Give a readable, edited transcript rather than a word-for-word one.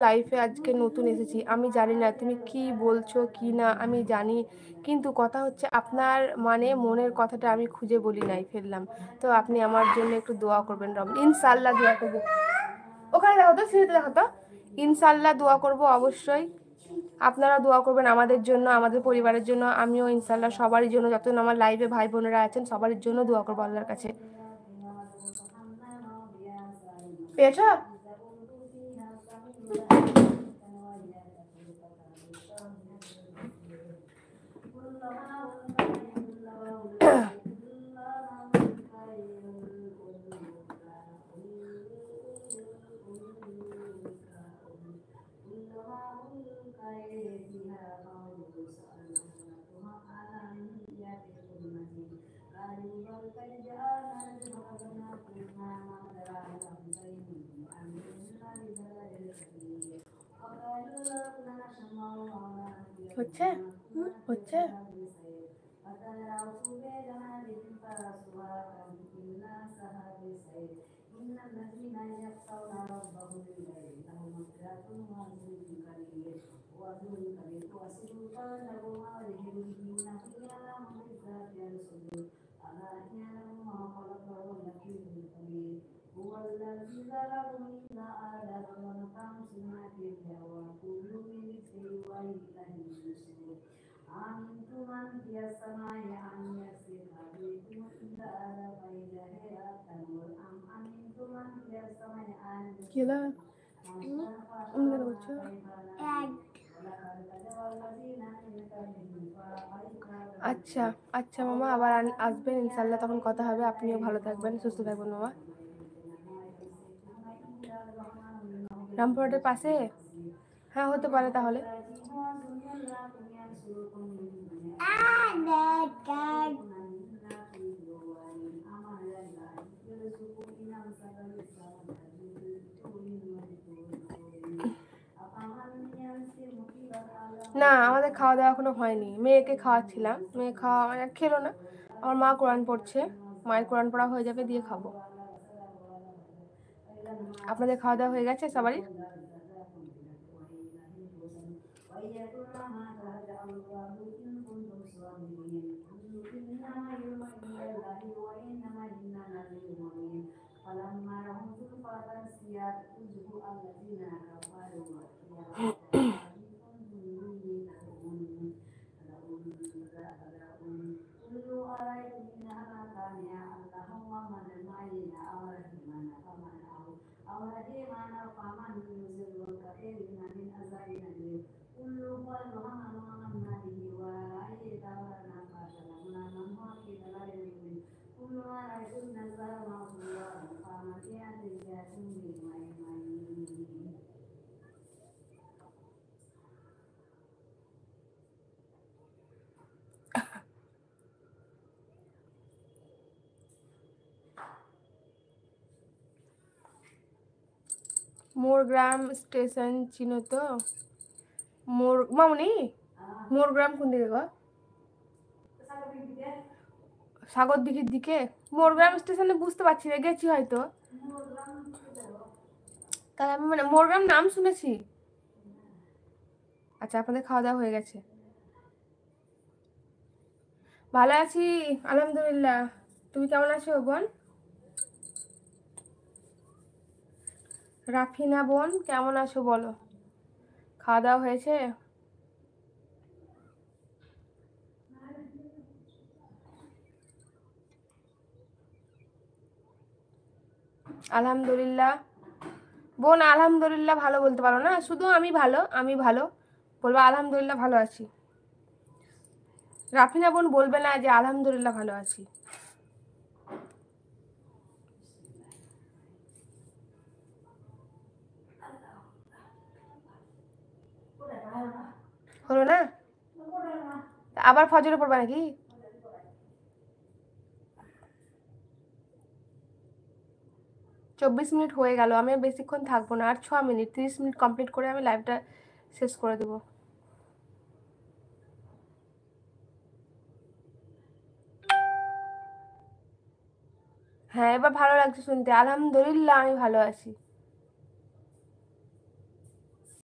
লাইফে আজকে নতুন এসেছি, আমি জানি না তুমি কি বলছো কি না আমি জানি, কিন্তু কথা হচ্ছে আপনার মানে মনের কথাটা আমি খুঁজে বলি নাই ফেললাম। তো আপনি আমার জন্য একটু দোয়া করবেন রব, ইনশাল্লাহ দোয়া করবো। ওখানে দেখো তো, সিঁড়িতে দেখো তো। ইনশাল্লাহ দোয়া করব অবশ্যই। আপনারা দোয়া করবেন আমাদের জন্য, আমাদের পরিবারের জন্য। আমিও ইনশাল্লাহ সবারই জন্য, যতজন আমার লাইভে ভাই বোনেরা আছেন সবার জন্য দোয়া করবো আল্লাহর কাছে। পেয়েছ? হচ্ছে হচ্ছে। কি হলো? করছো? আচ্ছা আচ্ছা মামা, আবার আসবেন ইনশাল্লাহ, তখন কথা হবে। আপনিও ভালো থাকবেন, সুস্থ থাকবেন মামা। রামপুরহাটের পাশে? হ্যাঁ হতে পারে তাহলে। না আমাদের খাওয়া দাওয়া এখনো হয়নি, মেয়েকে খাওয়াচ্ছিলাম, মেয়ে খাওয়া মানে খেলো না। আমার মা কোরআন পড়ছে, মায়ের কোরআন পড়া হয়ে যাবে দিয়ে খাবো। আপনাদের খাওয়া দাওয়া হয়ে গেছে সবারই? মোরগ্রাম স্টেশন চিনো তো? মামনি মোরগ্রাম কোন দিকে গো? সাগর দিঘির দিকে? মোরগ্রাম স্টেশনে বুঝতে পারছি না, গেছি হয়তো। তাহলে আমি মানে মোরগ্রাম নাম শুনেছি। আচ্ছা আপনাদের খাওয়া দাওয়া হয়ে গেছে? ভালো আছি আলহামদুলিল্লাহ। তুমি কেমন আছো বোন? রাফিনা বোন কেমন আছো বলো? খাওয়া দাওয়া হয়েছে? আলহামদুলিল্লাহ বোন, আলহামদুলিল্লাহ ভালো বলতে পারো না, শুধু আমি ভালো, আমি ভালো বলবো আলহামদুলিল্লাহ ভালো আছি। রাফিনা বোন বলবে না যে আলহামদুলিল্লাহ ভালো আছি। হলো না? আবার ফজরে পড়বা নাকি? চব্বিশ মিনিট হয়ে গেল, আমি বেশিক্ষণ থাকবো না, আর 6 মিনিট 30 মিনিট কমপ্লিট করে আমি লাইভটা শেষ করে দেবো। হ্যাঁ এবার ভালো লাগছে শুনতে, আলহামদুলিল্লাহ আমি ভালো আছি।